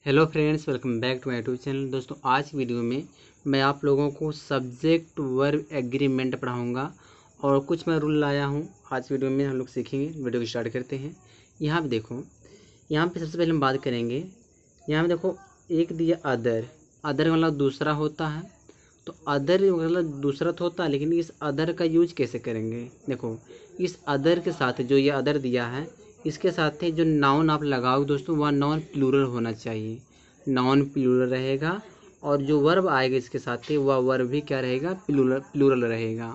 Hello friends, welcome back to my YouTube channel. दोस्तों, आज की वीडियो में मैं आप लोगों को सब्जेक्ट वर्ब एग्रीमेंट पढ़ाऊंगा और कुछ मैं रूल लाया हूं। आज वीडियो में हम लोग सीखेंगे। वीडियो को स्टार्ट करते हैं। यहाँ पे देखो, यहाँ पे सबसे पहले हम बात करेंगे। यहाँ पे देखो, एक दिया अदर। अदर मतलब दूसरा होता है, तो अदर मतलब दूसरा तो होता है, लेकिन इस अदर का यूज कैसे करेंगे। देखो, इस अदर के साथ जो ये अदर दिया है, इसके साथ जो नाउन आप लगाओगे दोस्तों, वह नाउन प्लूरल होना चाहिए। नाउन प्लूरल रहेगा और जो वर्ब आएगा इसके साथ वह वर्ब भी क्या रहेगा, प्लूरल रहेगा।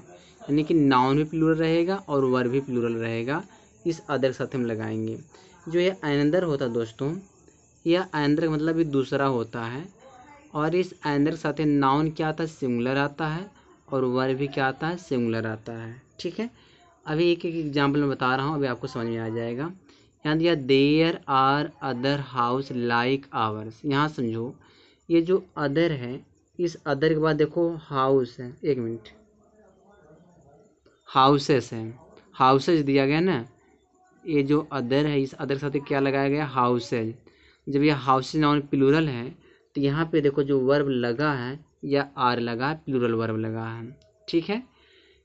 यानी कि नाउन भी प्लूरल रहेगा और वर्ब भी प्लूरल रहेगा। इस अदर के साथ हम लगाएंगे। जो ये अनदर होता है दोस्तों, यह अनदर का मतलब भी दूसरा होता है। और इस अनदर के साथ नाउन क्या आता है, सिंगुलर आता है, और वर्ब भी क्या आता है, सिंगुलर आता है। ठीक है, अभी एक एक एग्जाम्पल मैं बता रहा हूँ, अभी आपको समझ में आ जाएगा। यहाँ दिया there are other house like ours. यहाँ समझो, ये जो अदर है, इस अदर के बाद देखो हाउस है। एक मिनट, हाउसेस है, हाउसेज दिया गया ना। ये जो अदर है, इस अदर के साथ क्या लगाया गया, हाउसेज। जब ये हाउसेज नाउन प्लूरल है, तो यहाँ पे देखो जो वर्ब लगा है या आर लगा है, प्लूरल वर्ब लगा है। ठीक है,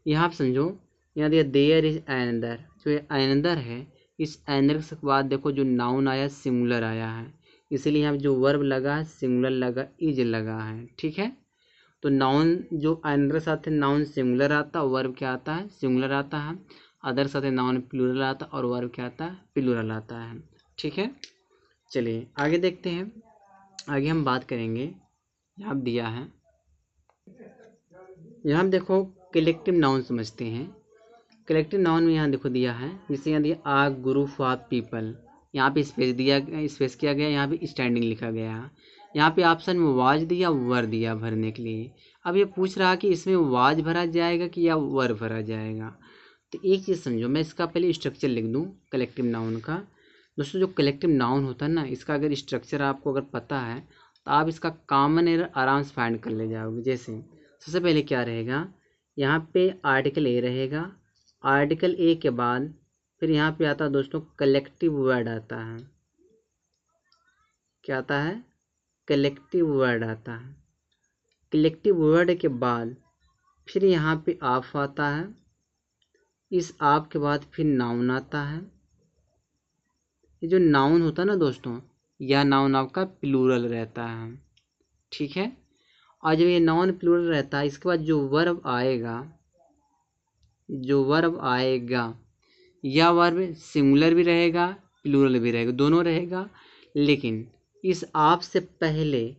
यहाँ पे समझो, यहाँ दिया देयर इज अनदर। जो ये अनदर है, इस अनदर के बाद देखो जो नाउन आया, सिंगुलर आया है, इसीलिए यहाँ पे जो वर्ब लगा है, सिंगुलर लगा, इज लगा है। ठीक है, तो नाउन जो अनदर साथ है, नाउन सिंगुलर आता है, वर्ब क्या आता है, सिंगुलर आता है। अदर साथ है, नाउन प्लूरल आता है और वर्ब क्या आता है, प्लूरल आता है। ठीक है, चलिए आगे देखते हैं। आगे हम बात करेंगे। यहाँ दिया है, यहाँ देखो कलेक्टिव नाउन समझते हैं। कलेक्टिव नाउन में यहाँ देखो दिया है, जैसे यहाँ दिया आ ग्रुप ऑफ पीपल। यहाँ पे स्पेस दिया, स्पेस किया गया, यहाँ पे स्टैंडिंग लिखा गया है। यहाँ पे ऑप्शन में वाज दिया, वर दिया भरने के लिए। अब ये पूछ रहा कि इसमें वाज भरा जाएगा कि या वर भरा जाएगा। तो एक चीज़ समझो, मैं इसका पहले स्ट्रक्चर लिख दूँ कलेक्टिव नाउन का। दोस्तों, जो कलेक्टिव नाउन होता है ना, इसका अगर स्ट्रक्चर आपको अगर पता है, तो आप इसका कॉमन एरर आराम से फाइंड कर ले जाओगे। जैसे सबसे पहले क्या रहेगा, यहाँ पे आर्टिकल ए रहेगा। आर्टिकल ए के बाद फिर यहाँ पे आता है दोस्तों कलेक्टिव वर्ड आता है। क्या आता है, कलेक्टिव वर्ड आता है। कलेक्टिव वर्ड के बाद फिर यहाँ पे ऑफ आता है। इस ऑफ के बाद फिर नाउन आता है। ये जो नाउन होता है ना दोस्तों, यह नाउन आपका प्लूरल रहता है। ठीक है, और जब ये नाउन प्लूरल रहता है, इसके बाद जो वर्ब आएगा, जो वर्ब आएगा, यह वर्ब सिंगुलर भी रहेगा, प्लूरल भी रहेगा, दोनों रहेगा। लेकिन इस आप से पहले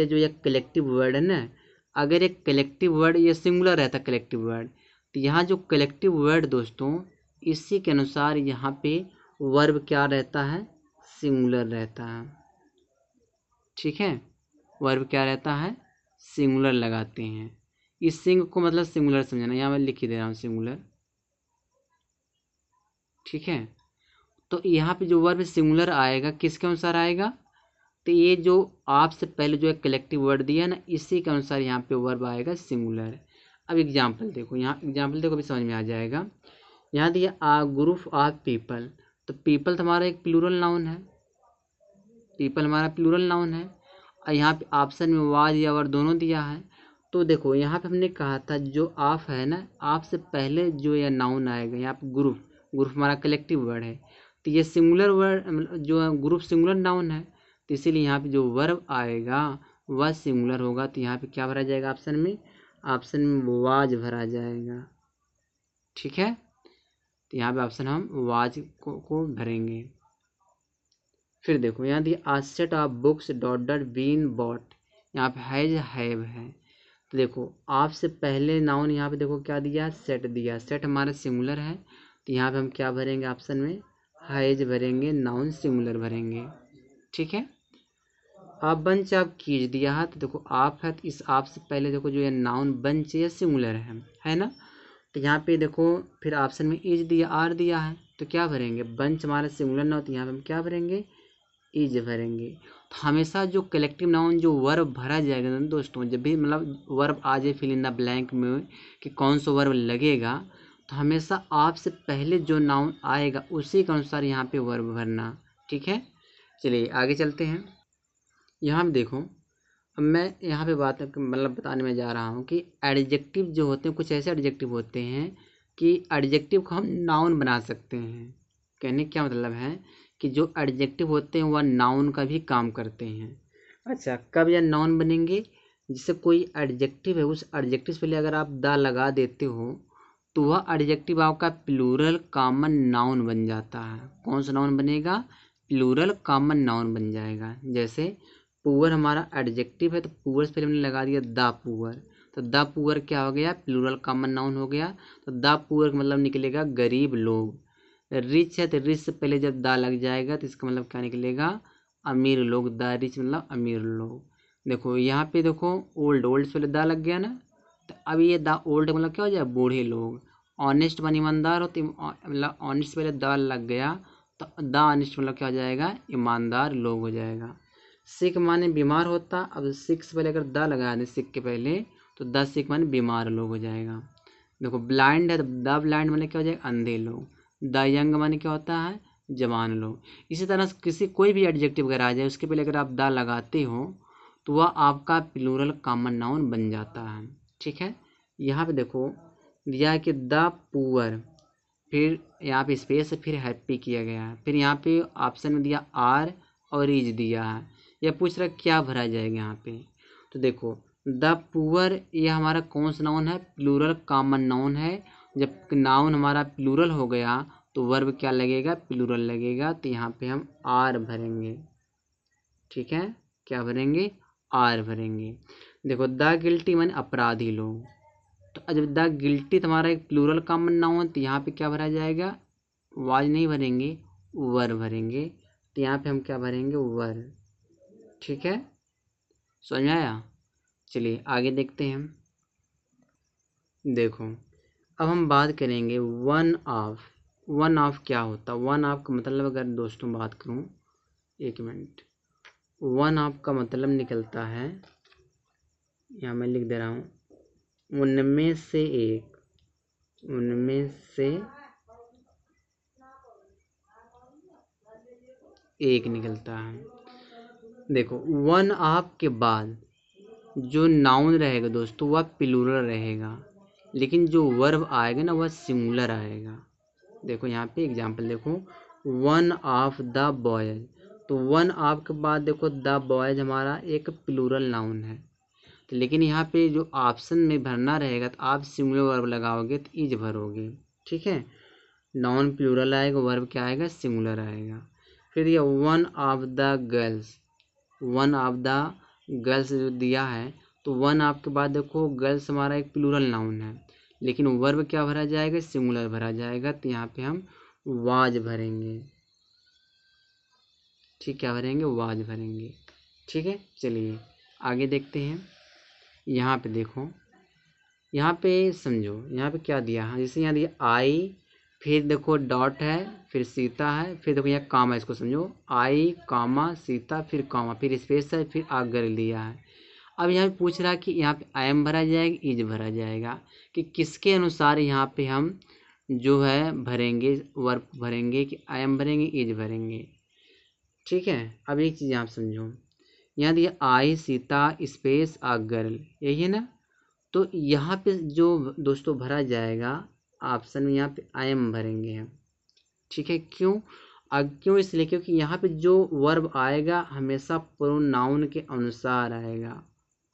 जो यह कलेक्टिव वर्ड है ना, अगर एक कलेक्टिव वर्ड ये सिंगुलर रहता कलेक्टिव वर्ड, तो यहाँ जो कलेक्टिव वर्ड दोस्तों, इसी के अनुसार यहाँ पे वर्ब क्या रहता है, सिंगुलर रहता है। ठीक है, वर्ब क्या रहता है, सिंगुलर लगाते हैं। इस सिंग को मतलब सिंगुलर समझना, यहाँ मैं लिख ही दे रहा हूँ सिंगुलर। ठीक है, तो यहाँ पे जो वर्ब सिंगुलर आएगा, किसके अनुसार आएगा, तो ये जो आपसे पहले जो एक कलेक्टिव वर्ड दिया है ना, इसी के अनुसार यहाँ पे वर्ब आएगा सिंगुलर। अब एग्जाम्पल देखो, यहाँ एग्जाम्पल देखो, भी समझ में आ जाएगा। यहाँ दिया आ ग्रुप ऑफ पीपल, तो पीपल तो हमारा एक प्लूरल नाउन है, पीपल हमारा प्लूरल नाउन है। और यहाँ पे ऑप्शन में वाज या वर दोनों दिया है। तो देखो, यहाँ पे हमने कहा था जो ऑफ है ना, ऑफ से पहले जो यह नाउन आएगा, यहाँ पे ग्रुप, ग्रुप हमारा कलेक्टिव वर्ड है, तो ये सिंगुलर वर्ड, जो ग्रुप सिंगुलर नाउन है, तो इसीलिए यहाँ पे जो वर्ब आएगा वह सिंगुलर होगा। तो यहाँ पे क्या भरा जाएगा, ऑप्शन में, ऑप्शन में वाज भरा जाएगा। ठीक है, तो यहाँ पे ऑप्शन हम वाज को भरेंगे। फिर देखो, यहाँ दिया a set of books dot dot बीन बॉट। यहाँ पे हैव है। तो देखो, आप से पहले नाउन यहाँ पे देखो क्या दिया, सेट दिया। सेट हमारा सिंगुलर है, तो यहाँ पे हम क्या भरेंगे, ऑप्शन में हैज भरेंगे, नाउन सिंगुलर भरेंगे। ठीक है, आप बंच ऑफ कीज दिया है, तो देखो आप है, तो इस आप से पहले देखो जो ये नाउन बंच या सिंगुलर है ना। तो यहाँ पे देखो फिर ऑप्शन में इज दिया, आर दिया है, तो क्या भरेंगे, बंच हमारा सिंगुलर ना हो, तो यहाँ पे हम क्या भरेंगे, इज भरेंगे। तो हमेशा जो कलेक्टिव नाउन जो वर्ब भरा जाएगा ना दोस्तों, जब भी मतलब वर्ब आ जाए फिल इन द ब्लैंक में कि कौन सा वर्ब लगेगा, तो हमेशा आप से पहले जो नाउन आएगा उसी के अनुसार यहाँ पे वर्ब भरना। ठीक है, चलिए आगे चलते हैं। यहाँ पे देखो, अब मैं यहाँ पे बात मतलब बताने में जा रहा हूँ कि एडजेक्टिव जो होते हैं, कुछ ऐसे एडजेक्टिव होते हैं कि एडजेक्टिव को हम नाउन बना सकते हैं। कहने का क्या मतलब है कि जो एडजेक्टिव होते हैं वह नाउन का भी काम करते हैं। अच्छा, कब यह नाउन बनेंगे? जिससे कोई एडजेक्टिव है, उस एडजेक्टिव से पहले अगर आप द लगा देते हो तो वह एडजेक्टिव आपका प्लूरल कॉमन नाउन बन जाता है। कौन सा नाउन बनेगा? प्लूरल कॉमन नाउन बन जाएगा। जैसे पुअर हमारा एडजेक्टिव है, तो पुअर से पहले हमने लगा दिया द पुअर, तो द पुअर क्या हो गया? प्लूरल कॉमन नाउन हो गया। तो द पुअर का मतलब निकलेगा गरीब लोग। रिच है तो रिच से पहले जब द लग जाएगा तो इसका मतलब क्या निकलेगा? अमीर लोग। द रिच मतलब अमीर लोग। देखो यहाँ पे देखो, ओल्ड, ओल्ड से पहले द लग गया ना, तो अब ये द ओल्ड मतलब क्या हो जाए? बूढ़े लोग। ऑनेस्ट मन ईमानदार हो, तो मतलब ऑनेस्ट से पहले द लग गया तो द ऑनेस्ट मतलब क्या हो जाएगा? ईमानदार लोग हो जाएगा। सिक माने बीमार होता, अब सिक से पहले अगर द लगा दें सिक के पहले तो द सिक माने बीमार लोग हो जाएगा। देखो ब्लाइंड है तो द ब्लाइंड माने क्या हो जाएगा? अंधे लोग। द यंग माने क्या होता है? जवान लोग। इसी तरह से किसी कोई भी एडजेक्टिव अगर आ जाए उसके पहले अगर आप द लगाते हो तो वह आपका प्लूरल कॉमन नाउन बन जाता है। ठीक है, यहाँ पे देखो दिया है कि द पुअर, फिर यहाँ पे स्पेस है, फिर हैप्पी किया गया है, फिर यहाँ पे ऑप्शन में दिया आर और इज दिया है। यह पूछ रहा है क्या भरा जाएगा यहाँ पे। तो देखो द पुअर ये हमारा कौन सा नाउन है? प्लूरल कॉमन नाउन है। जब नाउन हमारा प्लूरल हो गया तो वर्ब क्या लगेगा? प्लूरल लगेगा। तो यहाँ पे हम आर भरेंगे। ठीक है, क्या भरेंगे? आर भरेंगे। देखो द गिल्टी माने अपराधी लोग, तो जब द गिल्टी तुम्हारा एक प्लूरल कॉमन नाउन तो यहाँ पे क्या भरा जाएगा? वाज नहीं भरेंगे, वर भरेंगे। तो यहाँ पे हम क्या भरेंगे? वर। ठीक है, समझ में आया? चलिए आगे देखते हैं। देखो अब हम बात करेंगे वन ऑफ। वन ऑफ क्या होता है? वन ऑफ का मतलब अगर दोस्तों बात करूँ, एक मिनट, वन ऑफ का मतलब निकलता है, यहाँ मैं लिख दे रहा हूँ, उनमें से एक, उनमें से एक निकलता है। देखो वन ऑफ के बाद जो नाउन रहेगा दोस्तों वह प्लूरल रहेगा, लेकिन जो वर्ब आएगा ना वह सिंगुलर आएगा। देखो यहाँ पे एग्जांपल देखो, वन ऑफ द बॉयज, तो वन ऑफ के बाद देखो द बॉयज हमारा एक प्लूरल नाउन है, तो लेकिन यहाँ पे जो ऑप्शन में भरना रहेगा तो आप सिंगुलर वर्ब लगाओगे तो इज भरोगे। ठीक है, नाउन प्लूरल आएगा, वर्ब क्या आएगा? सिंगुलर आएगा। फिर ये one of the girls, one of the girls जो दिया है, तो वन ऑफ के बाद देखो गर्ल्स हमारा एक प्लूरल नाउन है, लेकिन वर्ब क्या भरा जाएगा? सिंगुलर भरा जाएगा। तो यहाँ पे हम वाज भरेंगे। ठीक, क्या भरेंगे? वाज भरेंगे। ठीक है, चलिए आगे देखते हैं। यहाँ पे देखो, यहाँ पे समझो यहाँ पे क्या दिया है। जैसे यहाँ दिया आई, फिर देखो डॉट है, फिर सीता है, फिर देखो यहाँ कामा, इसको समझो, आई कामा सीता, फिर कामा, फिर स्पेस है, फिर आगर दिया है। अब यहाँ पे पूछ रहा है कि यहाँ पे आई एम भरा जाएगा, इज भरा जाएगा, कि किसके अनुसार यहाँ पे हम जो है भरेंगे, वर्ब भरेंगे, कि आई एम भरेंगे, इज भरेंगे। ठीक है, अब एक चीज़ आप समझो, यहाँ दिया आई सीता स्पेस आ गर्ल, यही है ना। तो यहाँ पे जो दोस्तों भरा जाएगा ऑप्शन में, यहाँ पे आई एम भरेंगे हम। ठीक है, क्यों? क्यों इसलिए क्योंकि यहाँ पे जो वर्ब आएगा हमेशा प्रोनाउन के अनुसार आएगा।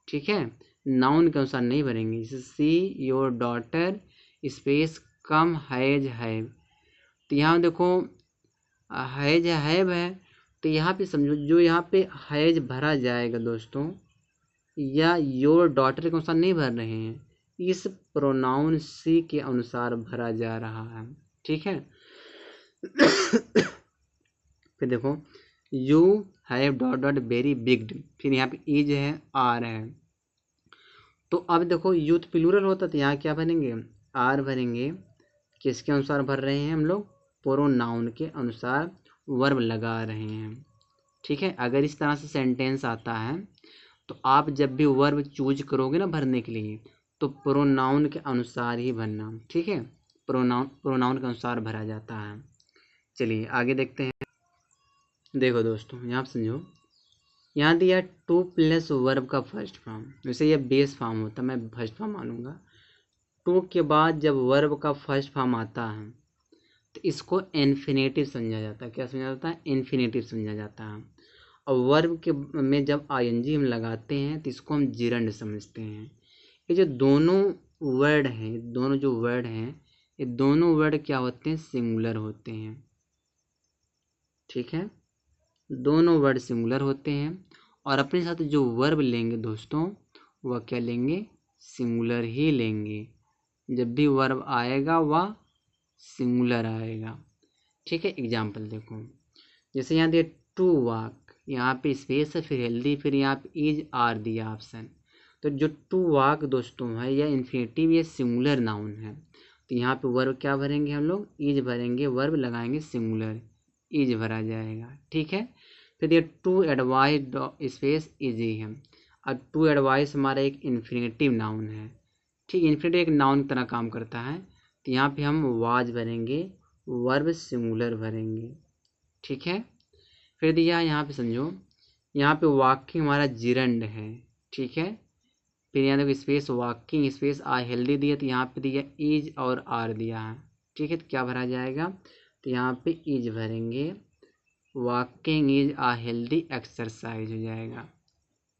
ठीक है, नाउन के अनुसार नहीं भरेंगे। जैसे see your daughter space come has have, तो यहाँ देखो हैज हैव है, तो यहाँ पे समझो जो यहाँ पे हैज भरा जाएगा दोस्तों, या योर डॉटर के अनुसार नहीं भर रहे हैं, इस प्रोनाउन सी के अनुसार भरा जा रहा है। ठीक है, फिर देखो you have dot dot very big, फिर यहाँ पे इज है, आर है। तो अब देखो यूथ प्लूरल होता तो यहाँ क्या भरेंगे? आर भरेंगे। किसके अनुसार भर रहे हैं हम लोग? प्रोनाउन के अनुसार वर्ब लगा रहे हैं। ठीक है, अगर इस तरह से सेंटेंस आता है तो आप जब भी वर्ब चूज करोगे ना भरने के लिए, तो प्रोनाउन के अनुसार ही भरना। ठीक है, प्रोनाउन के अनुसार भरा जाता है। चलिए आगे देखते हैं। देखो दोस्तों यहाँ पे समझो, यहाँ दिया टू प्लस वर्ब का फर्स्ट फॉर्म, वैसे ये बेस फॉर्म होता है, मैं फर्स्ट फॉर्म मानूंगा। टू के बाद जब वर्ब का फर्स्ट फॉर्म आता है तो इसको इन्फिनेटिव समझा जाता है। क्या समझा जाता है? इन्फिनेटिव समझा जाता है। और वर्ब के में जब आईएनजी हम लगाते हैं तो इसको हम जिरंड समझते हैं। ये जो दोनों वर्ड हैं, दोनों जो वर्ड हैं, ये दोनों वर्ड क्या होते हैं? सिंगुलर होते हैं। ठीक है, दोनों वर्ड सिंगुलर होते हैं और अपने साथ जो वर्ब लेंगे दोस्तों वह क्या लेंगे? सिंगुलर ही लेंगे। जब भी वर्ब आएगा वह सिंगुलर आएगा। ठीक है, एग्जाम्पल देखो, जैसे यहाँ दिया टू वॉक, यहाँ पे स्पेस है, फिर हेल्दी, फिर यहाँ पे इज आर दिया ऑप्शन। तो जो टू वॉक दोस्तों है यह इन्फिनेटिव, ये सिंगुलर नाउन है। तो यहाँ पे वर्ब क्या भरेंगे हम लोग? इज भरेंगे, वर्ब लगाएंगे सिंगुलर, इज भरा जाएगा। ठीक है, फिर ये टू एडवाइस स्पेस इज ही है। अब टू एडवाइस हमारा एक इन्फिनेटिव नाउन है। ठीक, इन्फिनेटिव एक नाउन की तरह काम करता है। तो यहाँ पे हम वाज भरेंगे, वर्ब सिंगुलर भरेंगे। ठीक है, फिर दिया यहाँ पे समझो, यहाँ पे वॉकिंग हमारा जिरंड है। ठीक है, फिर यहाँ देखो स्पेस वॉकिंग स्पेस आ हेल्दी दिया, तो यहाँ पे दिया इज और आर दिया है। ठीक है, तो क्या भरा जाएगा? तो यहाँ पे इज भरेंगे, walking is a healthy exercise हो जाएगा।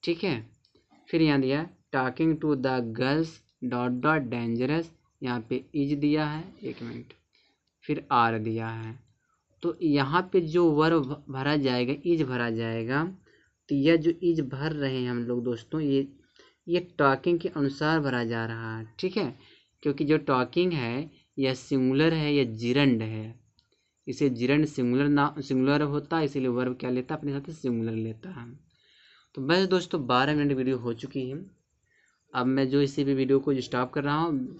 ठीक है, फिर यहाँ दिया talking to the girls dot dot dangerous, यहाँ पे इज दिया है, एक मिनट, फिर आर दिया है। तो यहाँ पे जो वर्ब भरा जाएगा, इज भरा जाएगा। तो यह जो इज भर रहे हैं हम लोग दोस्तों, ये टॉकिंग के अनुसार भरा जा रहा है। ठीक है, क्योंकि जो टॉकिंग है यह सिंगुलर है, यह जिरंड है, इसे जिरंड सिंगुलर होता है, इसीलिए वर्ब क्या लेता है? अपने साथ सिंगुलर लेता है। तो बस दोस्तों 12 मिनट वीडियो हो चुकी है। अब मैं जो इसी भी वीडियो को स्टॉप कर रहा हूँ।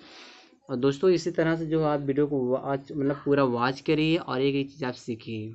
और दोस्तों इसी तरह से जो आप वीडियो को वॉच मतलब पूरा वॉच करिए और एक एक चीज़ आप सीखिए।